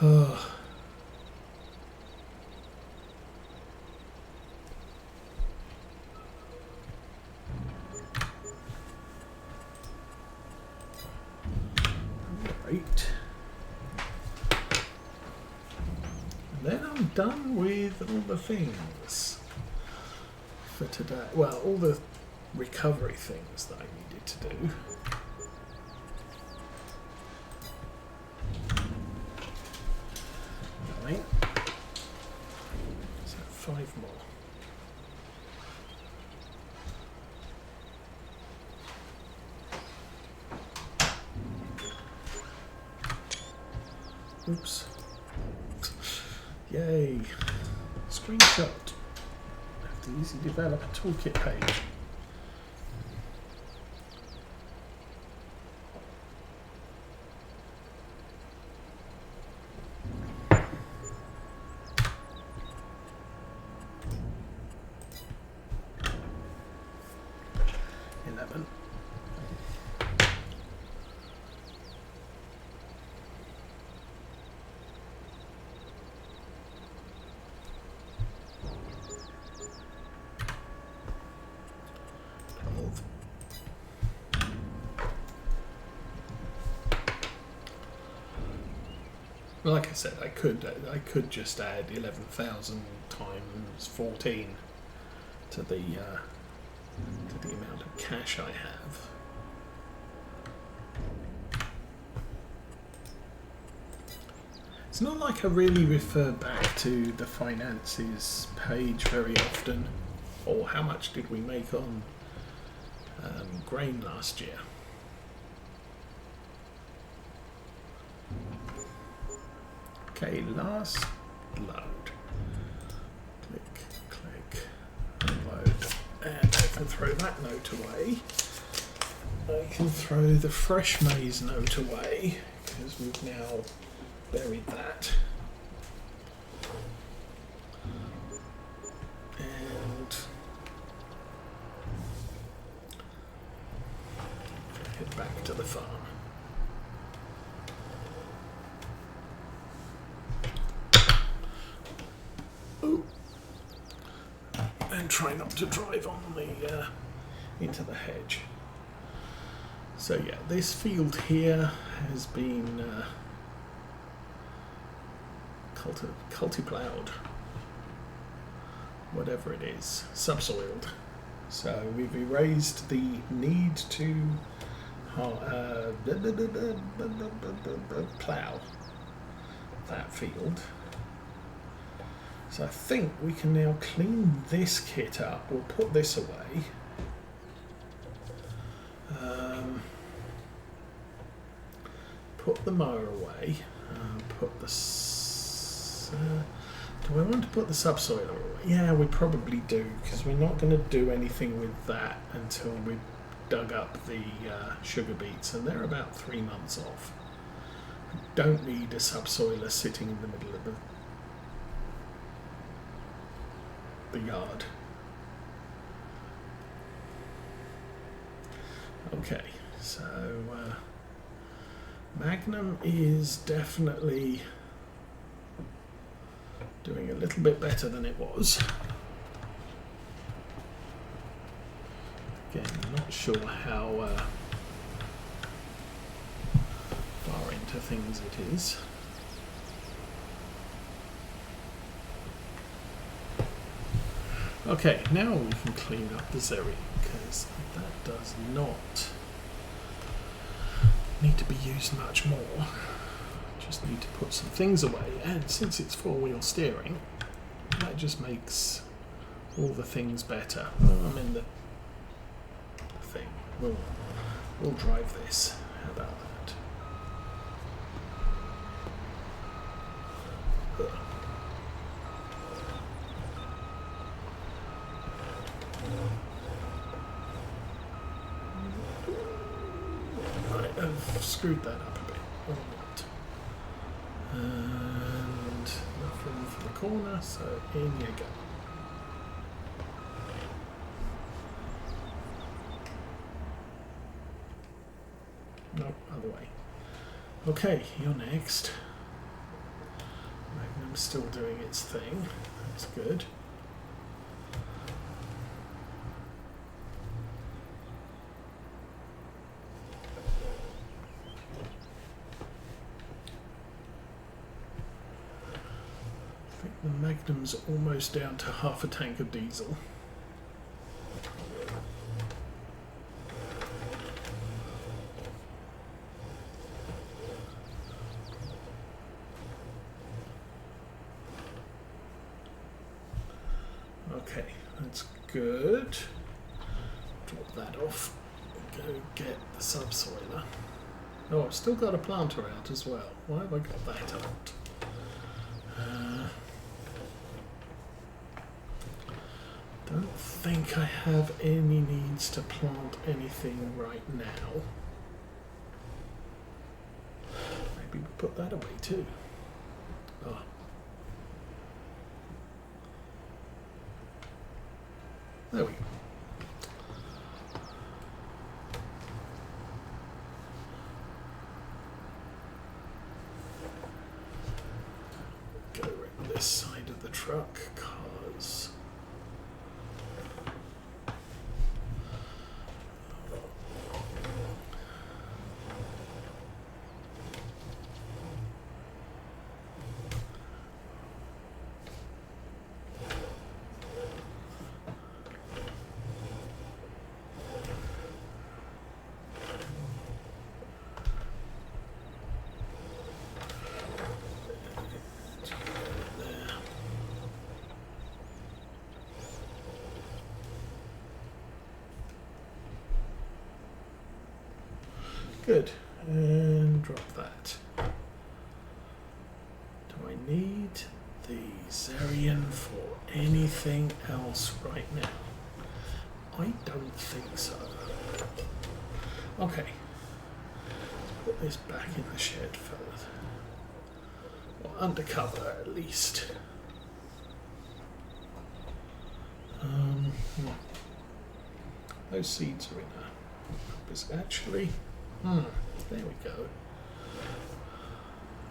Oh. Right. And then I'm done with all the things for today. Well, all the recovery things that I needed to do. Right. So 5 more. Oops. Yay. Screenshot of the Easy Developer Toolkit page. Like I said, I could just add 11,000 times 14 to the amount of cash I have. It's not like I really refer back to the finances page very often, or how much did we make on grain last year. Okay, last load. Click, click, unload. And I can throw that note away. I can throw the fresh maize note away, because we've now buried that. And head back to the farm. And try not to drive on the into the hedge. So yeah, this field here has been culti-ploughed, whatever it is, subsoiled. So we've erased the need to plough that field. So I think we can now clean this kit up. We'll put this away. Put the mower away. Put the... do I want to put the subsoiler away? Yeah, we probably do, because we're not going to do anything with that until we've dug up the sugar beets, and they're about 3 months off. We don't need a subsoiler sitting in the middle of the yard. Okay, so Magnum is definitely doing a little bit better than it was. Again, I'm not sure how far into things it is. Okay, now we can clean up the zeri, because that does not need to be used much more. Just need to put some things away, and since it's four-wheel steering, that just makes all the things better. Oh, I'm in the thing. We'll drive this. How about that? I've screwed that up a bit, or not. And nothing for the corner, so in you go. No, other way. Okay, you're next. still doing its thing. That's good. I think the Magnum's almost down to half a tank of diesel. Okay, that's good. Drop that off. Go get the subsoiler. Oh, I've still got a planter out as well. Why have I got that out? Don't think I have any needs to plant anything right now. Maybe we put that away too. Oh. There we go. Go around this side of the truck, cause good, and drop that. Do I need the Zerian for anything else right now? I don't think so. Okay, let's put this back in the shed first, or under cover at least. Those seeds are in a actually. There we go.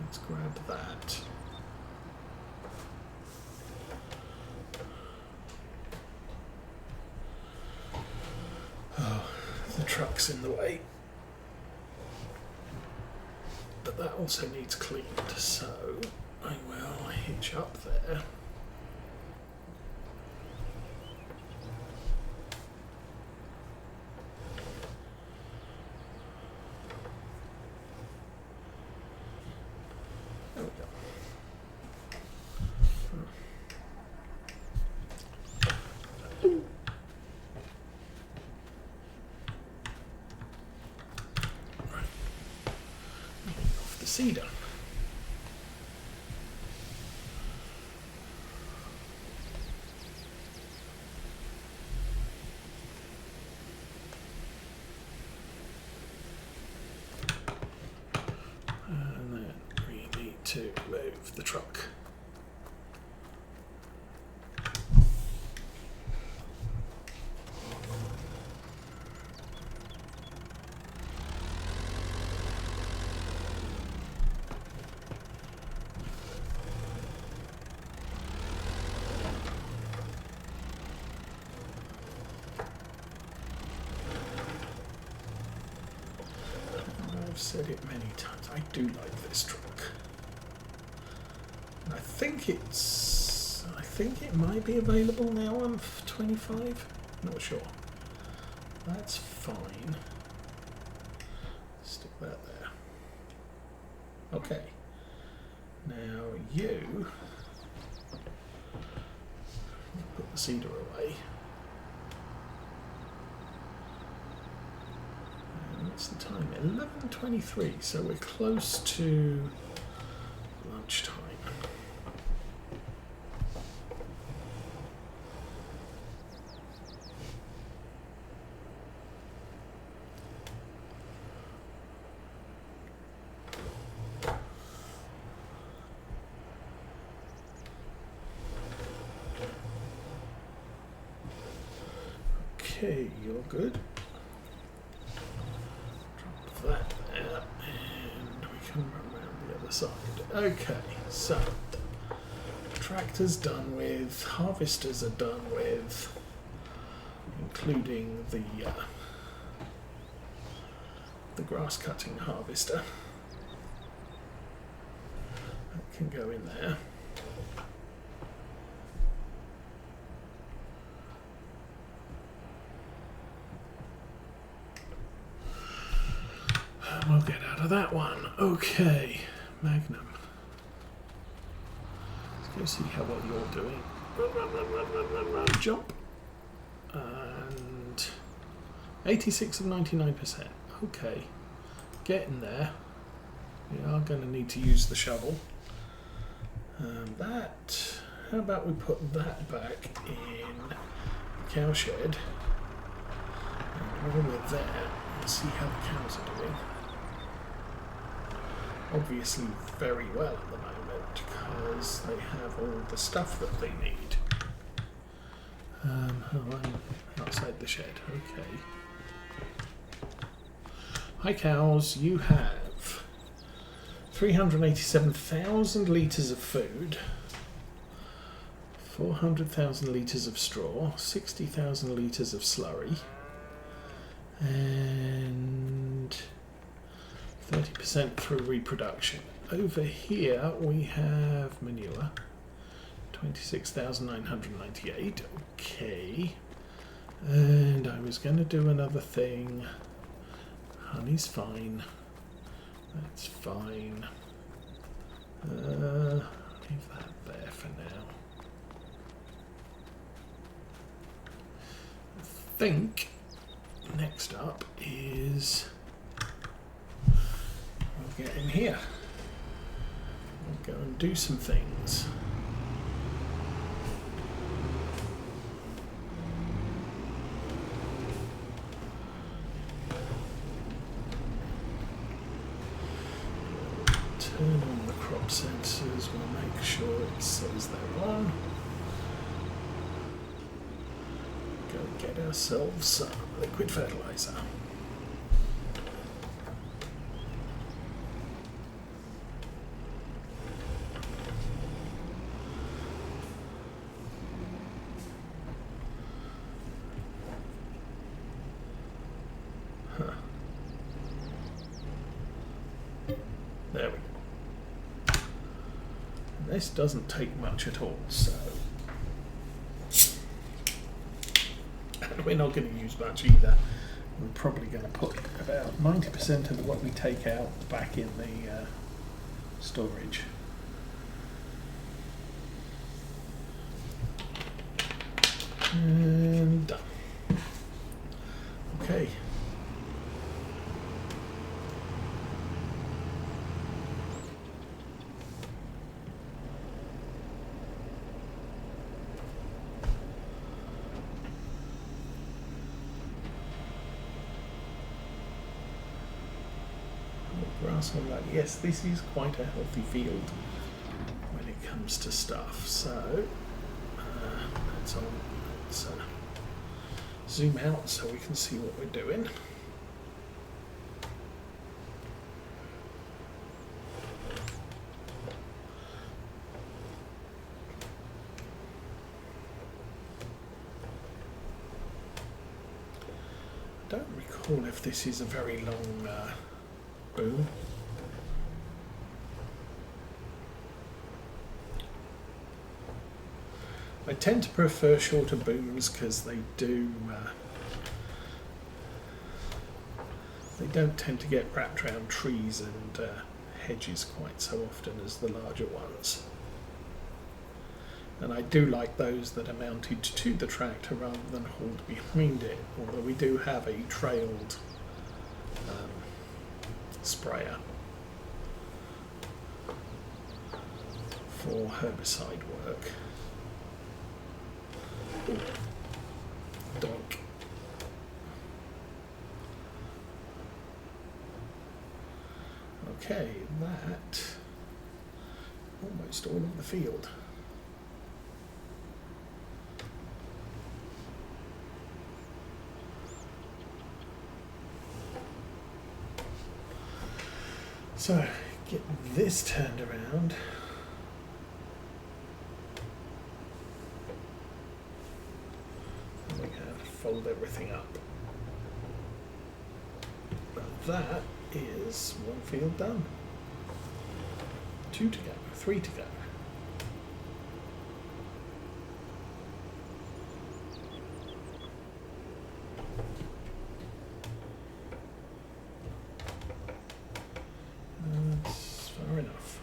Let's grab that. Oh, the truck's in the way. But that also needs cleaned, so I will hitch up there. Cedar. And then we need to move the truck. I've said it many times, I do like this truck. I think it might be available now on 25, not sure. That's fine. Stick that there. Okay. Now you put the cedar away. What's the time? 11:23, so we're close to lunchtime. Okay, you're good. That there, and we can run around the other side. Okay, so Tractors done with, harvesters are done with, including the grass cutting harvester. That can go in there. And we'll get out of that one. Okay, Magnum. Let's go see how well you're doing. Run, jump. And 86 of 99%. Okay, getting there. We are going to need to use the shovel. How about we put that back in the cow shed? And while we're there, let's see how the cows are doing. Obviously very well at the moment because they have all the stuff that they need. I'm outside the shed. Okay. Hi cows, you have 387,000 litres of food, 400,000 litres of straw, 60,000 litres of slurry, and 30% through reproduction. Over here we have manure, 26,998. Okay. And I was going to do another thing. Honey's fine. That's fine. Leave that there for now. I think next up is we'll get in here. We'll go and do some things. Turn on the crop sensors, we'll make sure it says they're on. Go get ourselves some liquid fertilizer. There we go. This doesn't take much at all, so and we're not going to use much either. We're probably going to put about 90% of what we take out back in the storage. And done. Okay. Grass on that. Yes, this is quite a healthy field when it comes to stuff. So that's on. Let's zoom out so we can see what we're doing. I don't recall if this is a very long boom. I tend to prefer shorter booms because they don't tend to get wrapped around trees and hedges quite so often as the larger ones. And I do like those that are mounted to the tractor rather than hauled behind it, although we do have a trailed sprayer for herbicide work. Ooh. Doink. Okay, that almost all of the field. So, get this turned around. hold everything up. But that is one field done. 2 to go, 3 to go. That's far enough.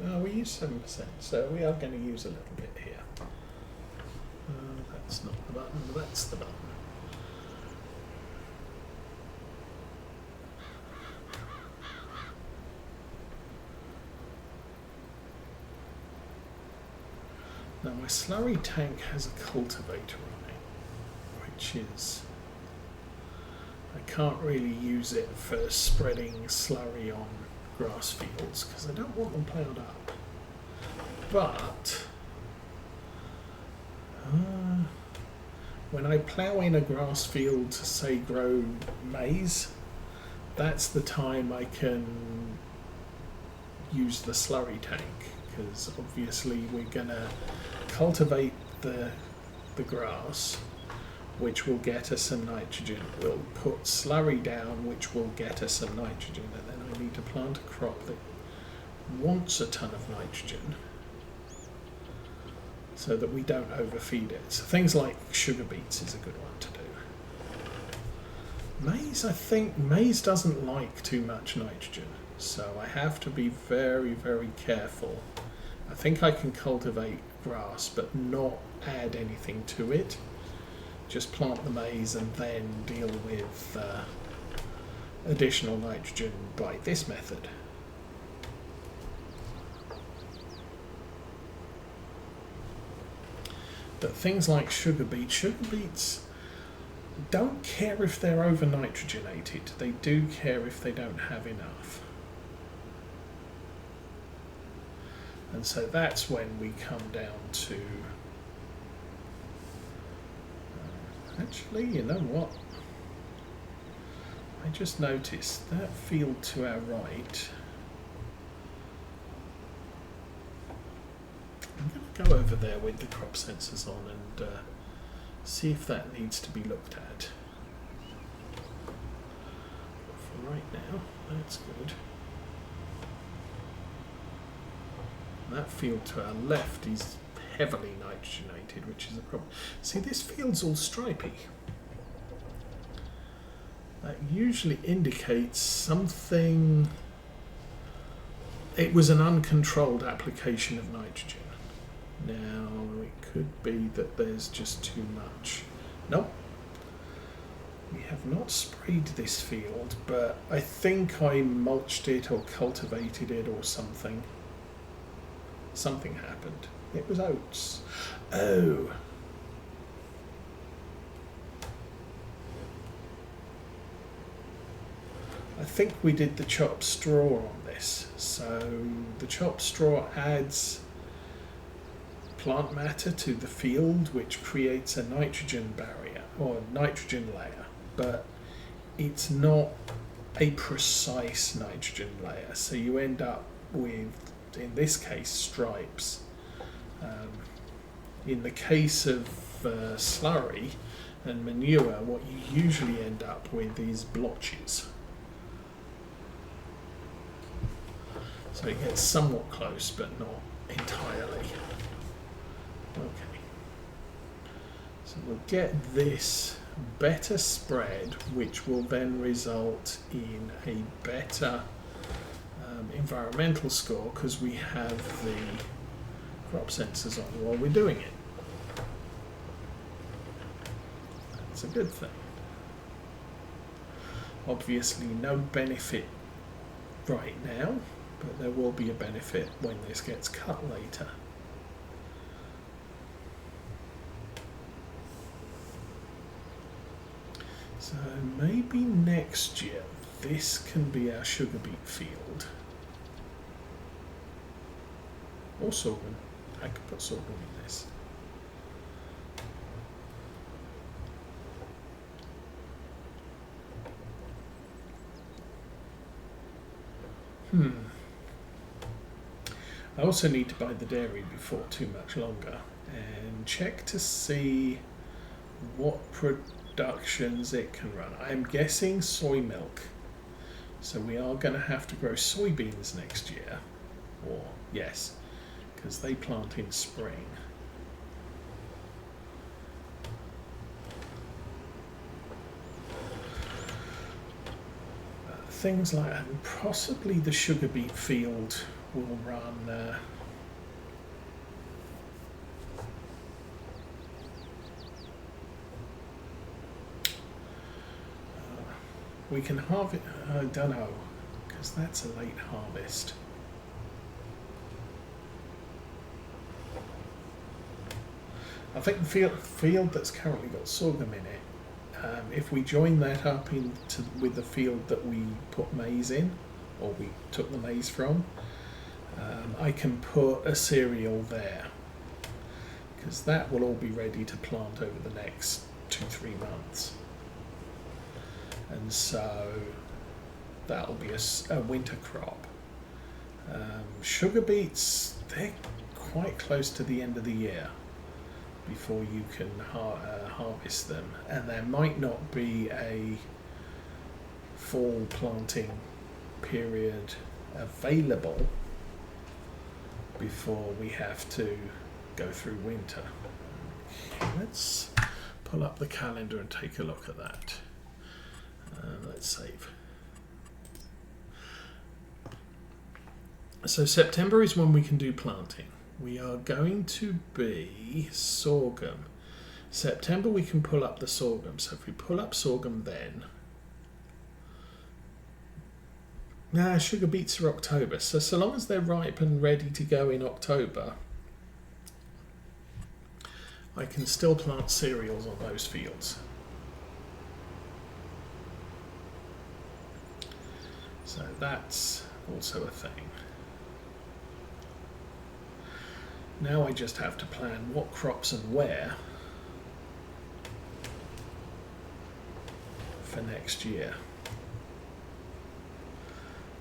Well, we use 7%, so we are going to use a little bit here. That's not the button, that's the button. Now my slurry tank has a cultivator on it, which is, I can't really use it for spreading slurry on grass fields because I don't want them plowed up. But when I plough in a grass field to say grow maize, that's the time I can use the slurry tank, because obviously we're going to cultivate the grass, which will get us some nitrogen. We'll put slurry down, which will get us some nitrogen, and then I need to plant a crop that wants a ton of nitrogen so that we don't overfeed it. So things like sugar beets is a good one to do. Maize, I think maize doesn't like too much nitrogen, so I have to be very, very careful. I think I can cultivate grass but not add anything to it. Just plant the maize and then deal with additional nitrogen by this method. But things like sugar beets don't care if they're over nitrogenated. They do care if they don't have enough. And so that's when we come down to actually, you know what? I just noticed that field to our right. I'm going to go over there with the crop sensors on and see if that needs to be looked at. But for right now, that's good. That field to our left is heavily nitrogenated, which is a problem. See, this field's all stripy. That usually indicates something. It was an uncontrolled application of nitrogen. Now, it could be that there's just too much. Nope. We have not sprayed this field, but I think I mulched it or cultivated it or something. Something happened. It was oats. Oh. I think we did the chopped straw on this. So the chopped straw adds plant matter to the field, which creates a nitrogen barrier or nitrogen layer, but it's not a precise nitrogen layer. So you end up with, in this case, stripes. In the case of slurry and manure, what you usually end up with is blotches. So it gets somewhat close, but not entirely. Okay. So we'll get this better spread, which will then result in a better environmental score because we have the crop sensors on while we're doing it. That's a good thing. Obviously no benefit right now, but there will be a benefit when this gets cut later. So maybe next year this can be our sugar beet field. Or sorghum. I could put sorghum in this. I also need to buy the dairy before too much longer and check to see what productions it can run. I'm guessing soy milk. So we are going to have to grow soybeans next year. Or, yes, because they plant in spring. Things like that, and possibly the sugar beet field will run we can harvest, I don't know, because that's a late harvest. I think the field that's currently got sorghum in it, if we join that up with the field that we put maize in, or we took the maize from, I can put a cereal there, because that will all be ready to plant over the next 2-3 months. And so that'll be a winter crop. Sugar beets, they're quite close to the end of the year before you can harvest them, and there might not be a fall planting period available before we have to go through winter. Let's pull up the calendar and take a look at that. Let's save. So September is when we can do planting. We are going to be sorghum. September we can pull up the sorghum. So if we pull up sorghum then, sugar beets are October. So long as they're ripe and ready to go in October, I can still plant cereals on those fields. So that's also a thing. Now I just have to plan what crops and where for next year.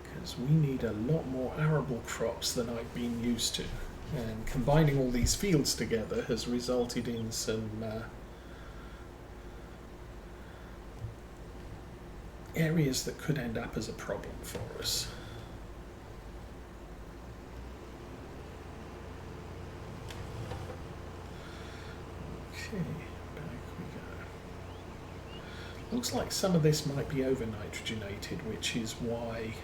Because we need a lot more arable crops than I've been used to. And combining all these fields together has resulted in some areas that could end up as a problem for us. Okay, back we go. Looks like some of this might be over nitrogenated, which is why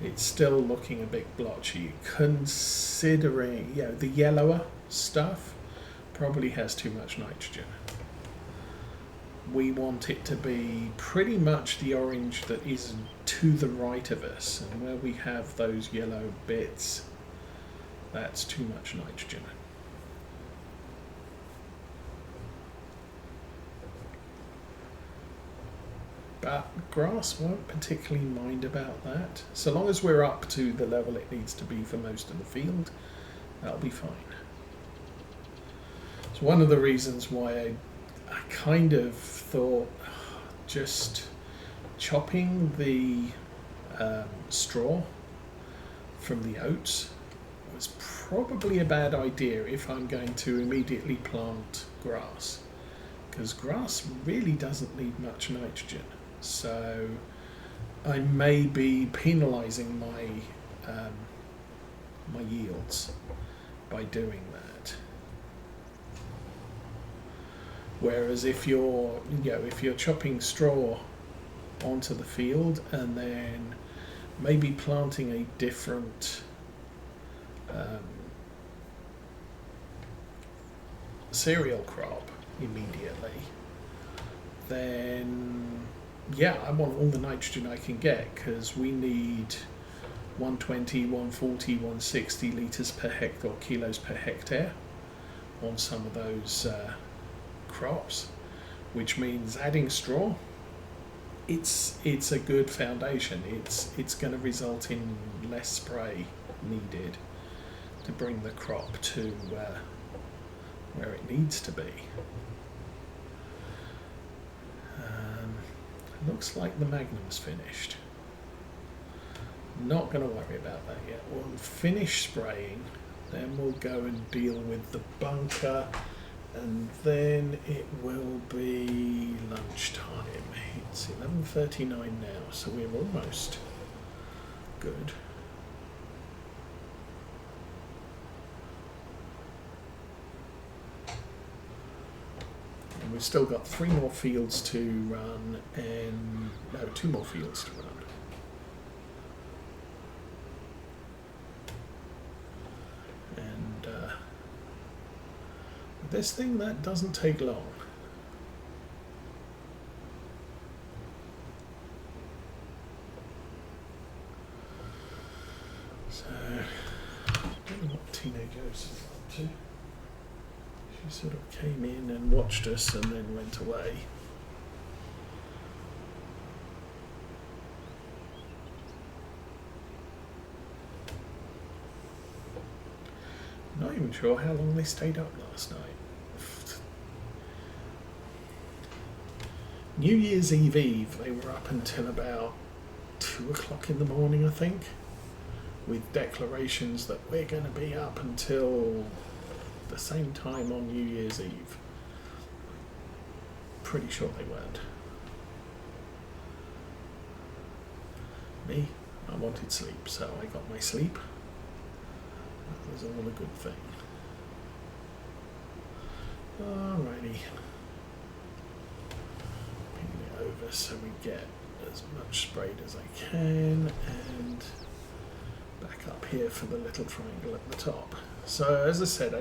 it's still looking a bit blotchy. Considering, the yellower stuff probably has too much nitrogen. We want it to be pretty much the orange that is to the right of us, and where we have those yellow bits, that's too much nitrogen. But grass won't particularly mind about that. So long as we're up to the level it needs to be for most of the field, that'll be fine. So one of the reasons why I kind of thought just chopping the straw from the oats was probably a bad idea if I'm going to immediately plant grass, because grass really doesn't need much nitrogen. So I may be penalising my my yields by doing that. Whereas if you're chopping straw onto the field and then maybe planting a different cereal crop immediately, then I want all the nitrogen I can get, because we need 120, 140, 160 litres per hectare, or kilos per hectare on some of those crops, which means adding straw, it's a good foundation. It's going to result in less spray needed to bring the crop to where it needs to be. Looks like the Magnum's finished. Not going to worry about that yet. We'll finish spraying, then we'll go and deal with the bunker, and then it will be lunchtime. It's 11:39 now, so we're almost good. And we've still got 3 more fields to run, and no, 2 more fields to run. And with this thing, that doesn't take long. So, I don't know what teenagers is up to. She sort of came in and watched us and then went away. Not even sure how long they stayed up last night. New Year's Eve, they were up until about 2 o'clock in the morning, I think, with declarations that we're going to be up until the same time on New Year's Eve. Pretty sure they weren't. Me, I wanted sleep, so I got my sleep. That was all a good thing. Alrighty. Ping it over so we get as much sprayed as I can, and back up here for the little triangle at the top. So as I said, I